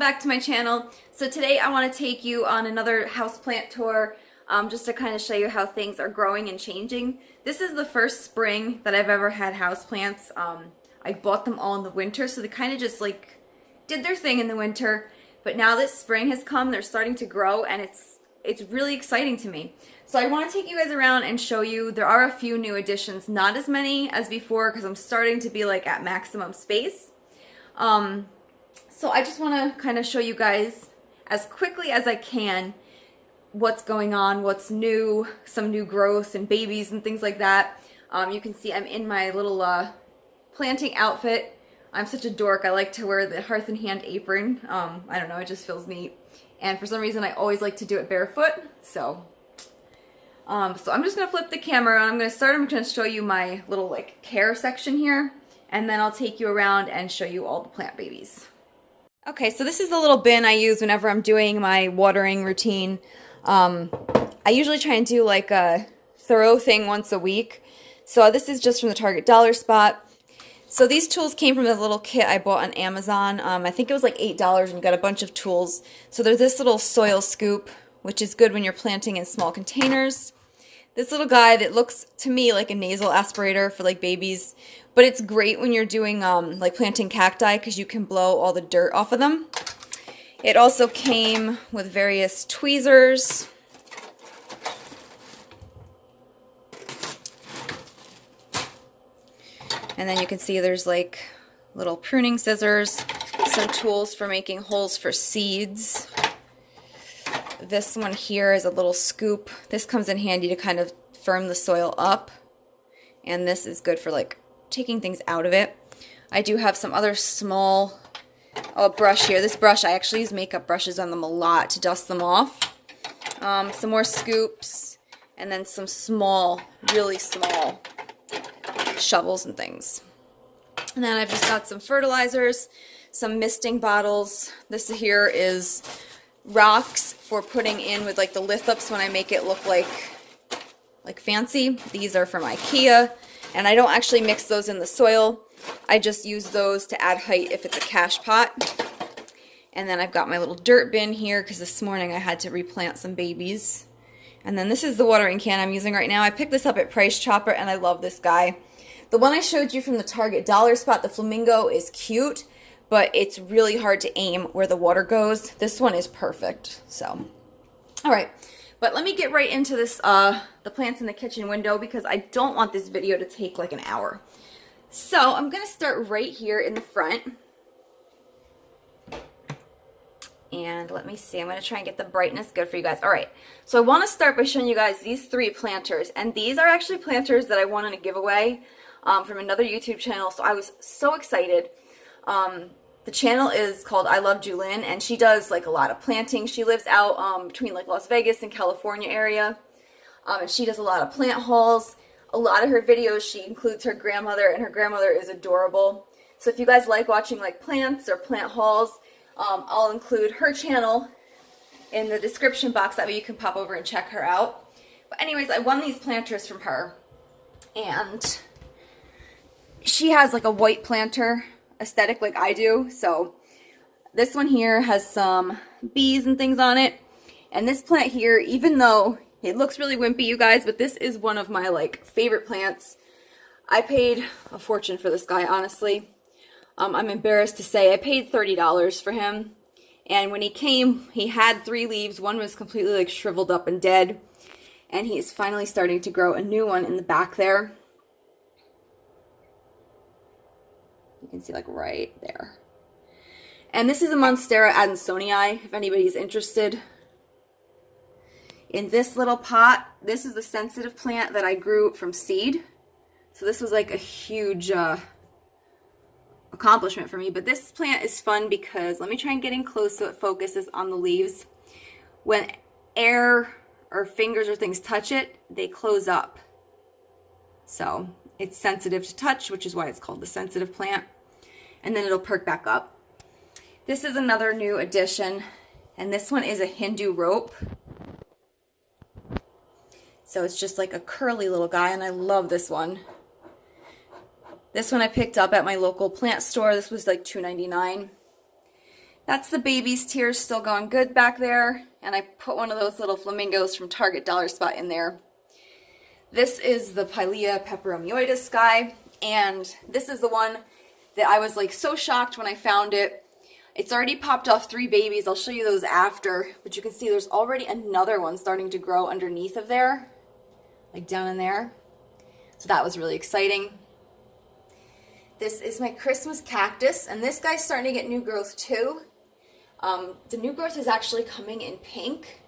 back to my channel. So today I want to take you on another houseplant tour, just to kind of show you how things are growing and changing. This is the first spring that I've ever had houseplants. I bought them all in the winter, so they kind of just like did their thing in the winter. But now that spring has come, they're starting to grow, and it's really exciting to me. So I want to take you guys around and show you. There are a few new additions, not as many as before because I'm starting to be like at maximum space. So I just want to kind of show you guys as quickly as I can what's going on, what's new, some new growth and babies and things like that. You can see I'm in my little planting outfit. I'm such a dork. I like to wear the Hearth and Hand apron. I don't know, it just feels neat. And for some reason I always like to do it barefoot. So I'm just going to flip the camera and I'm going to show you my little like care section here. And then I'll take you around and show you all the plant babies. Okay, so this is the little bin I use whenever I'm doing my watering routine. I usually try and do like a thorough thing once a week. So this is just from the Target Dollar Spot. So these tools came from this little kit I bought on Amazon. I think it was like $8 and you got a bunch of tools. So there's this little soil scoop, which is good when you're planting in small containers. This little guy that looks to me like a nasal aspirator for like babies, but it's great when you're doing like planting cacti because you can blow all the dirt off of them. It also came with various tweezers. And then you can see there's like little pruning scissors, some tools for making holes for seeds. This one here is a little scoop. This comes in handy to kind of firm the soil up. And this is good for like taking things out of it. I do have some other small brush here. This brush, I actually use makeup brushes on them a lot to dust them off. Some more scoops, and then some small, really small shovels and things. And then I've just got some fertilizers, some misting bottles. This here is rocks for putting in with like the lithops when I make it look like fancy. These are from IKEA, and I don't actually mix those in the soil. I just use those to add height if it's a cache pot. And then I've got my little dirt bin here because this morning I had to replant some babies. And then this is the watering can I'm using right now. I picked this up at Price Chopper and I love this guy. The one I showed you from the Target Dollar Spot, the flamingo, is cute, but it's really hard to aim where the water goes. This one is perfect. So, all right. But let me get right into this, the plants in the kitchen window, because I don't want this video to take like an hour. So I'm going to start right here in the front. And let me see, I'm going to try and get the brightness good for you guys. All right, so I want to start by showing you guys these three planters. And these are actually planters that I won in a giveaway from another YouTube channel. So I was so excited. The channel is called I Love Jewelyn, and she does like a lot of planting. She lives out between like Las Vegas and California area. And she does a lot of plant hauls. A lot of her videos, she includes her grandmother, and her grandmother is adorable. So if you guys like watching like plants or plant hauls, I'll include her channel in the description box. That way you can pop over and check her out. But anyways, I won these planters from her. And she has like a white planter aesthetic like I do. So this one here has some bees and things on it. And this plant here, even though it looks really wimpy, you guys, but this is one of my like favorite plants. I paid a fortune for this guy, honestly. I'm embarrassed to say I paid $30 for him. And when he came, he had 3 leaves. One was completely like shriveled up and dead. And he's finally starting to grow a new one in the back there. You can see like right there. And this is a Monstera adansonii, if anybody's interested. In this little pot, this is the sensitive plant that I grew from seed. So this was like a huge accomplishment for me. But this plant is fun because, let me try and get in close so it focuses on the leaves. When air or fingers or things touch it, they close up. So it's sensitive to touch, which is why it's called the sensitive plant. And then it'll perk back up. This is another new addition, and this one is a Hindu rope. So it's just like a curly little guy, and I love this one. This one I picked up at my local plant store. This was like $2.99. That's the baby's tears still going good back there. And I put one of those little flamingos from Target Dollar Spot in there. This is the Pylea Pepperoni Ida Sky. And this is the one that I was like so shocked when I found it. It's already popped off 3 babies. I'll show you those after. But you can see there's already another one starting to grow underneath of there. Like down in there. So that was really exciting. This is my Christmas cactus. And this guy's starting to get new growth too. The new growth is actually coming in pink.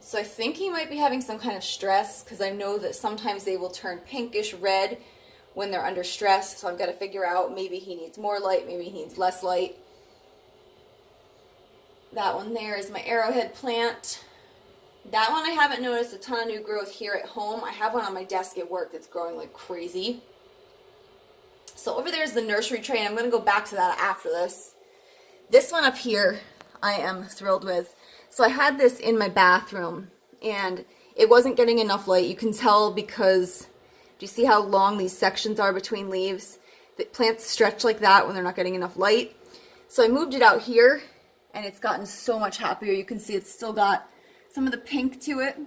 So I think he might be having some kind of stress, because I know that sometimes they will turn pinkish red when they're under stress. So I've got to figure out, maybe he needs more light, maybe he needs less light. That one there is my Arrowhead plant. That one I haven't noticed a ton of new growth here at home. I have one on my desk at work that's growing like crazy. So over there is the nursery tray, and I'm going to go back to that after this. This one up here I am thrilled with. So I had this in my bathroom and it wasn't getting enough light. You can tell because, do you see how long these sections are between leaves? The plants stretch like that when they're not getting enough light. So I moved it out here and it's gotten so much happier. You can see it's still got some of the pink to it,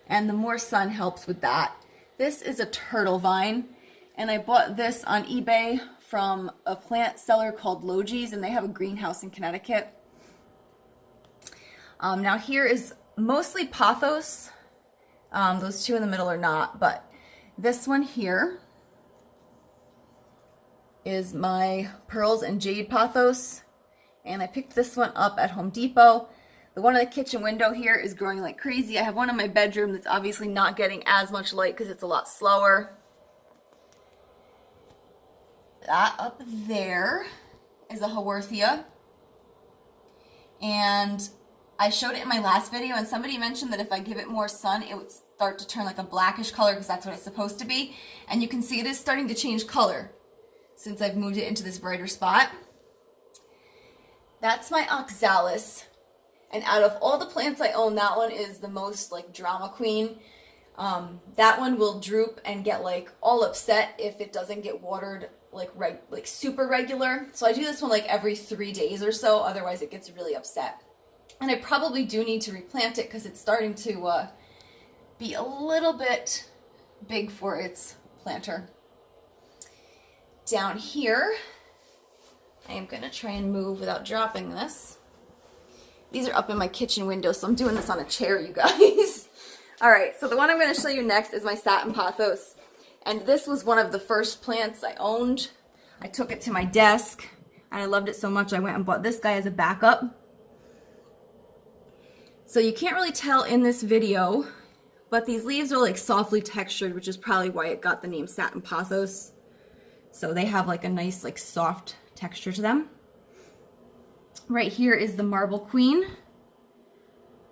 and the more sun helps with that. This is a turtle vine, and I bought this on eBay from a plant seller called Logies, and they have a greenhouse in Connecticut. Now here is mostly Pathos. Those two in the middle are not, but this one here is my Pearls and Jade Pathos, and I picked this one up at Home Depot. The one in the kitchen window here is growing like crazy. I have one in my bedroom that's obviously not getting as much light because it's a lot slower. That up there is a Haworthia, and I showed it in my last video, and somebody mentioned that if I give it more sun it would start to turn like a blackish color, because that's what it's supposed to be. And you can see it is starting to change color since I've moved it into this brighter spot. That's my oxalis, and out of all the plants I own, that one is the most like drama queen. That one will droop and get like all upset if it doesn't get watered like super regular. So I do this one like every 3 days or so, otherwise it gets really upset. And I probably do need to replant it because it's starting to be a little bit big for its planter. Down here, I am going to try and move without dropping this. These are up in my kitchen window, so I'm doing this on a chair, you guys. Alright, so the one I'm going to show you next is my Satin Pothos. And this was one of the first plants I owned. I took it to my desk, and I loved it so much I went and bought this guy as a backup. So you can't really tell in this video, but these leaves are like softly textured, which is probably why it got the name Satin Pothos. So they have like a nice like soft texture to them. Right here is the Marble Queen,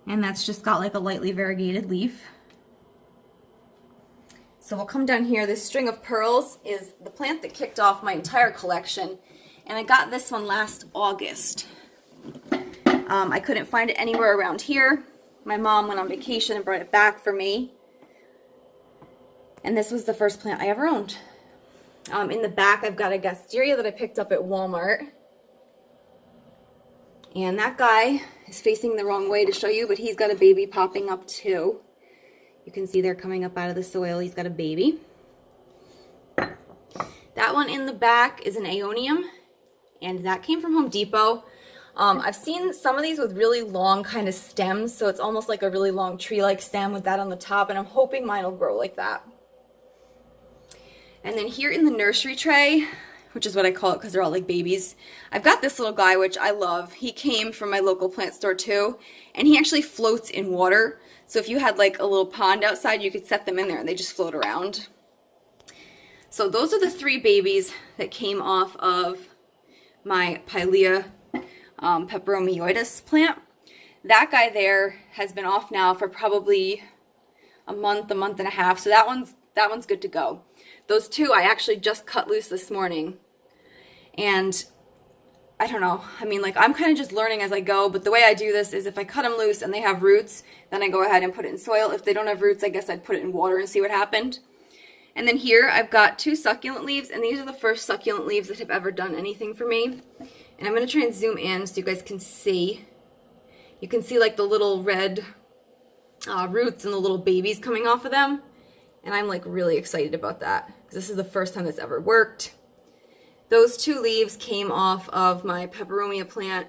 and that's just got like a lightly variegated leaf. So we'll come down here. This String of Pearls is the plant that kicked off my entire collection, and I got this one last August. I couldn't find it anywhere around here. My mom went on vacation and brought it back for me. And this was the first plant I ever owned. In the back, I've got a Gasteria that I picked up at Walmart. And that guy is facing the wrong way to show you, but he's got a baby popping up too. You can see they're coming up out of the soil. He's got a baby. That one in the back is an Aeonium, and that came from Home Depot. I've seen some of these with really long kind of stems, so it's almost like a really long tree-like stem with that on the top, and I'm hoping mine will grow like that. And then here in the nursery tray, which is what I call it because they're all like babies, I've got this little guy, which I love. He came from my local plant store too, and he actually floats in water. So if you had like a little pond outside, you could set them in there and they just float around. So those are the 3 babies that came off of my Pylea Peperomia Ida plant. That guy there has been off now for probably a month and a half, so that one's good to go. Those 2 I actually just cut loose this morning, and I don't know, I mean, like, I'm kind of just learning as I go, but the way I do this is if I cut them loose and they have roots, then I go ahead and put it in soil. If they don't have roots, I guess I'd put it in water and see what happened. And then here I've got 2 succulent leaves, and these are the first succulent leaves that have ever done anything for me. And I'm going to try and zoom in so you guys can see. You can see like the little red roots and the little babies coming off of them. And I'm like really excited about that because this is the first time this ever worked. Those 2 leaves came off of my Peperomia plant,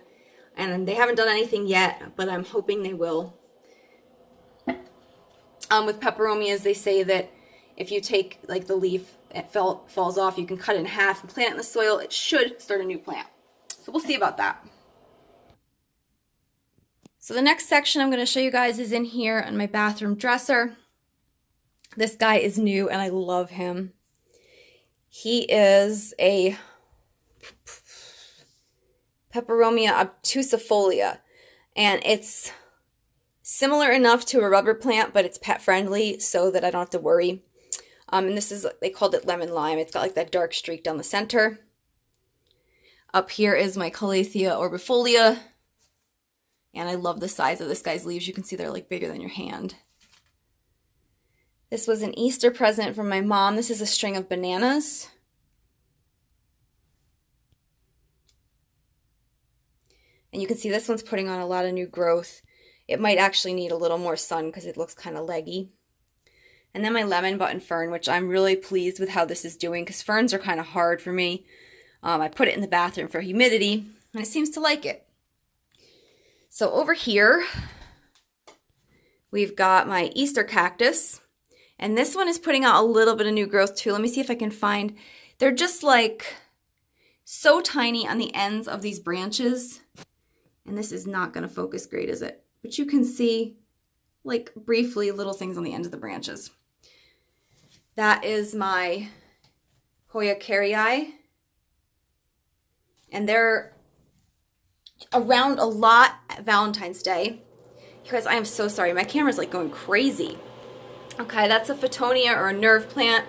and they haven't done anything yet, but I'm hoping they will. With Peperomias, they say that if you take like the leaf, it falls off, you can cut it in half and plant it in the soil. It should start a new plant. So we'll see about that. So the next section I'm going to show you guys is in here on my bathroom dresser. This guy is new and I love him. He is a Peperomia obtusifolia, and it's similar enough to a rubber plant, but it's pet friendly so that I don't have to worry. And this is, they called it lemon lime. It's got like that dark streak down the center. Up here is my Calathea orbifolia, and I love the size of this guy's leaves. You can see they're like bigger than your hand. This was an Easter present from my mom. This is a string of bananas. And you can see this one's putting on a lot of new growth. It might actually need a little more sun because it looks kind of leggy. And then my lemon button fern, which I'm really pleased with how this is doing because ferns are kind of hard for me. I put it in the bathroom for humidity and it seems to like it. So over here, we've got my Easter cactus. And this one is putting out a little bit of new growth too. Let me see if I can find, they're just like so tiny on the ends of these branches. And this is not going to focus great, is it? But you can see, like, briefly little things on the end of the branches. That is my Hoya carrii. And they're around a lot at Valentine's Day. You guys, I am so sorry. My camera's, like, going crazy. Okay, that's a Photonia or a nerve plant.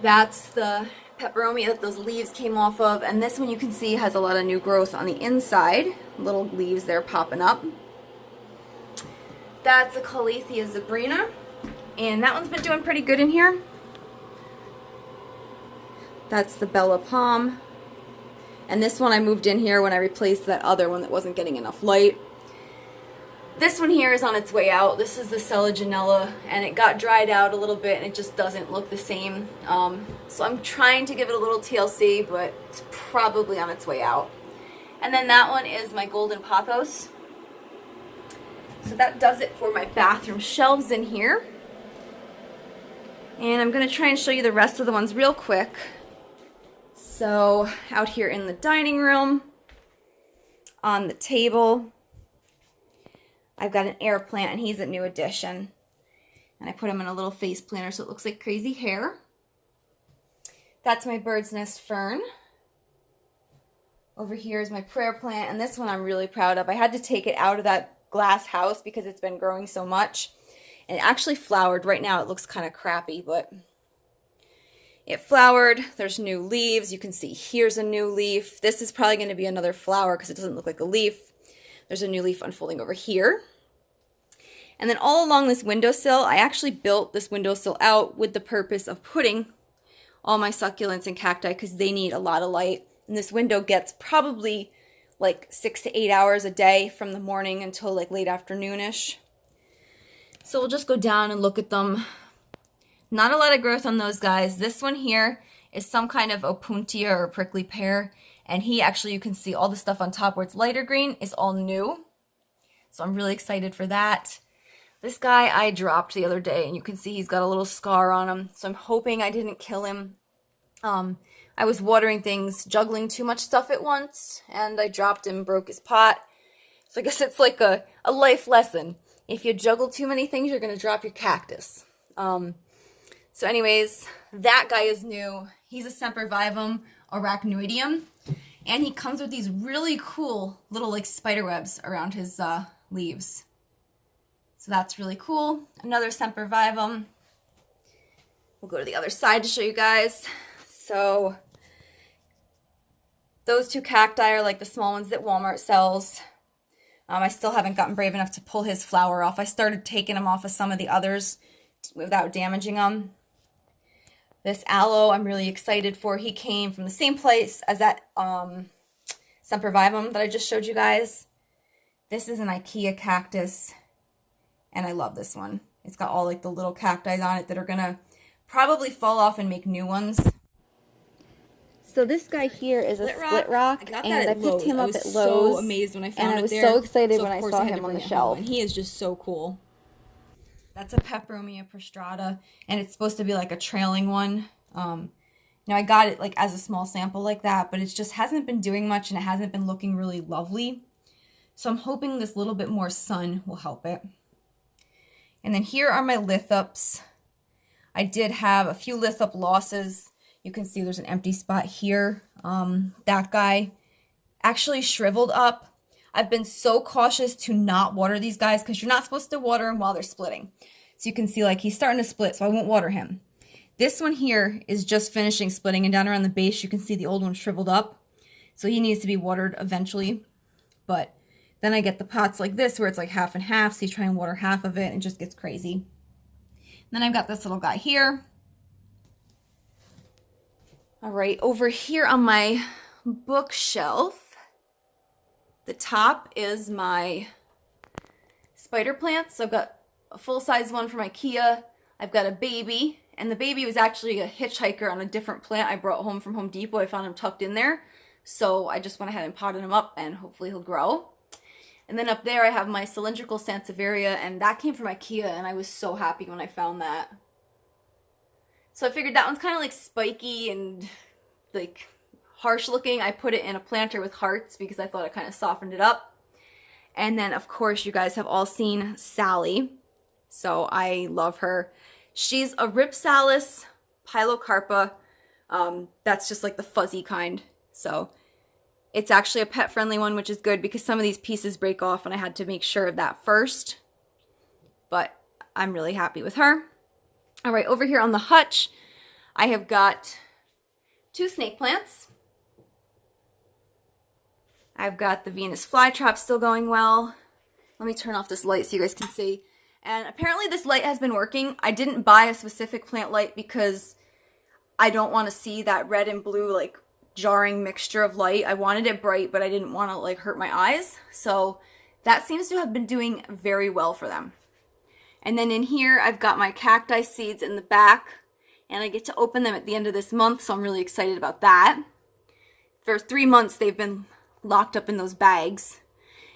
That's the Peperomia that those leaves came off of, and this one you can see has a lot of new growth on the inside. Little leaves there popping up. That's a Calathea zebrina, and that one's been doing pretty good in here. That's the Bella Palm, and this one I moved in here when I replaced that other one that wasn't getting enough light. This one here is on its way out. This is the Selaginella, and it got dried out a little bit and it just doesn't look the same. So I'm trying to give it a little TLC, but it's probably on its way out. And then that one is my Golden Pathos. So that does it for my bathroom shelves in here. And I'm going to try and show you the rest of the ones real quick. So out here in the dining room, on the table, I've got an air plant, and he's a new addition. And I put him in a little face planter so it looks like crazy hair. That's my bird's nest fern. Over here is my prayer plant, and this one I'm really proud of. I had to take it out of that glass house because it's been growing so much. And it actually flowered. Right now it looks kind of crappy, but it flowered. There's new leaves. You can see here's a new leaf. This is probably going to be another flower because it doesn't look like a leaf. There's a new leaf unfolding over here. And then all along this windowsill, I actually built this windowsill out with the purpose of putting all my succulents and cacti because they need a lot of light. And this window gets probably like 6 to 8 hours a day from the morning until like late afternoonish. So we'll just go down and look at them. Not a lot of growth on those guys. This one here is some kind of Opuntia or prickly pear. And he actually, you can see all the stuff on top where it's lighter green is all new. So I'm really excited for that. This guy I dropped the other day, and you can see he's got a little scar on him. So I'm hoping I didn't kill him. I was watering things, juggling too much stuff at once, and I dropped him, broke his pot. So I guess it's like a life lesson. If you juggle too many things, you're going to drop your cactus. So anyways, that guy is new. He's a Sempervivum arachnoideum. And he comes with these really cool little like spider webs around his leaves. So that's really cool. Another Sempervivum. We'll go to the other side to show you guys. So those two cacti are like the small ones that Walmart sells. I still haven't gotten brave enough to pull his flower off. I started taking them off of some of the others without damaging them. This aloe I'm really excited for. He came from the same place as that Sempervivum that I just showed you guys. This is an IKEA cactus, and I love this one. It's got all like the little cacti on it that are gonna probably fall off and make new ones. So this guy here is a split rock, and I picked him up at Lowe's. I was so amazed when I found it there. And I was so excited when I saw him on the shelf. And he is just so cool. That's a Peperomia prostrata, and it's supposed to be like a trailing one. Now I got it like as a small sample like that, but it just hasn't been doing much, and it hasn't been looking really lovely. So I'm hoping this little bit more sun will help it. And then here are my lithups. I did have a few lithup losses. You can see there's an empty spot here. That guy actually shriveled up. I've been so cautious to not water these guys because you're not supposed to water them while they're splitting. So you can see like he's starting to split, so I won't water him. This one here is just finishing splitting, and down around the base you can see the old one shriveled up. So he needs to be watered eventually. But then I get the pots like this where it's like half and half, so you try and water half of it and it just gets crazy. And then I've got this little guy here. All right, over here on my bookshelf, the top is my spider plants. So I've got a full-size one from IKEA. I've got a baby, and the baby was actually a hitchhiker on a different plant I brought home from Home Depot. I found him tucked in there. So I just went ahead and potted him up, and hopefully he'll grow. And then up there I have my Cylindrical Sansevieria, and that came from IKEA, and I was so happy when I found that. So I figured that one's kind of like spiky and like harsh looking. I put it in a planter with hearts because I thought it kind of softened it up. And then of course you guys have all seen Sally. So I love her. She's a Ripsalis Pilocarpa. That's just like the fuzzy kind. So it's actually a pet friendly one, which is good because some of these pieces break off and I had to make sure of that first. But I'm really happy with her. All right, over here on the hutch, I have got 2 snake plants. I've got the Venus Flytrap still going well. Let me turn off this light so you guys can see. And apparently this light has been working. I didn't buy a specific plant light because I don't want to see that red and blue like jarring mixture of light. I wanted it bright, but I didn't want to like hurt my eyes. So that seems to have been doing very well for them. And then in here, I've got my Cacti Seeds in the back, and I get to open them at the end of this month, so I'm really excited about that. For 3 months, they've been locked up in those bags.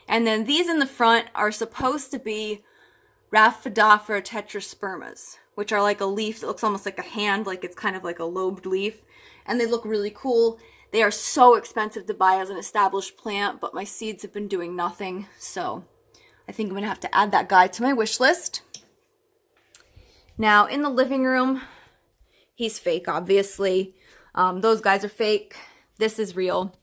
And then these in the front are supposed to be Rhaphidophora tetraspermas, which are like a leaf that looks almost like a hand, like it's kind of like a lobed leaf. And they look really cool. They are so expensive to buy as an established plant, but my seeds have been doing nothing, so I think I'm going to have to add that guy to my wish list. Now, in the living room, he's fake, obviously. Those guys are fake. This is real.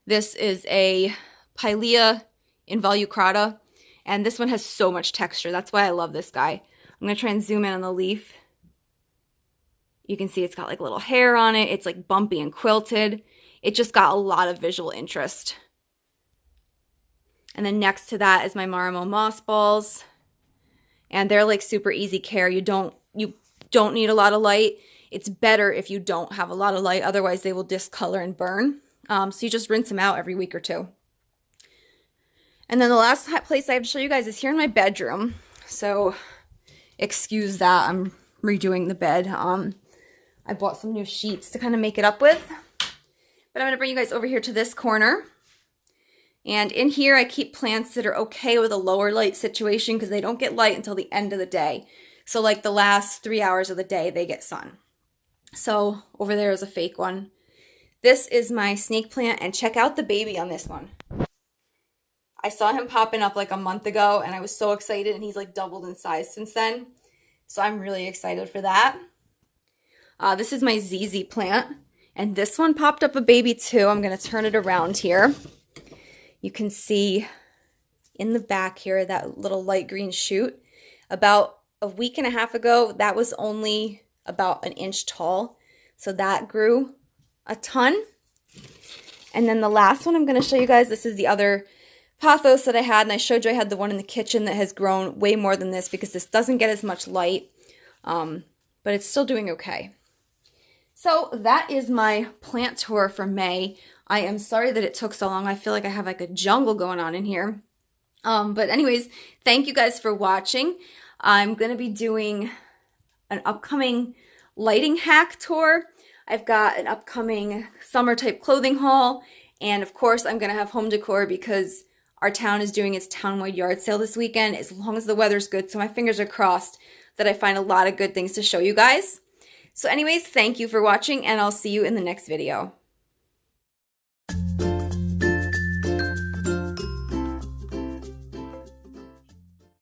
This is a Pylea involucrata, and this one has so much texture. That's why I love this guy. I'm going to try and zoom in on the leaf. You can see it's got like little hair on it. It's like bumpy and quilted. It just got a lot of visual interest. And then next to that is my Marimo moss balls. And they're like super easy care. You don't need a lot of light. It's better if you don't have a lot of light. Otherwise they will discolor and burn. So you just rinse them out every week or 2. And then the last place I have to show you guys is here in my bedroom. So excuse that. I'm redoing the bed. I bought some new sheets to kind of make it up with. But I'm going to bring you guys over here to this corner. And in here, I keep plants that are okay with a lower light situation because they don't get light until the end of the day. So like the last 3 hours of the day, they get sun. So over there is a fake one. This is my snake plant, and check out the baby on this one. I saw him popping up like a month ago, and I was so excited, and he's like doubled in size since then. So I'm really excited for that. This is my ZZ plant, and this one popped up a baby too. I'm going to turn it around here. You can see in the back here that little light green shoot. About a week and a half ago, that was only about 1 inch tall. So that grew a ton. And then the last one I'm going to show you guys, this is the other Pathos that I had. And I showed you I had the one in the kitchen that has grown way more than this because this doesn't get as much light. But it's still doing okay. So that is my plant tour for May. I am sorry that it took so long. I feel like I have like a jungle going on in here. But anyways, thank you guys for watching. I'm going to be doing an upcoming lighting hack tour. I've got an upcoming summer type clothing haul. And of course, I'm going to have home decor because our town is doing its townwide yard sale this weekend, as long as the weather's good. So my fingers are crossed that I find a lot of good things to show you guys. So anyways, thank you for watching, and I'll see you in the next video.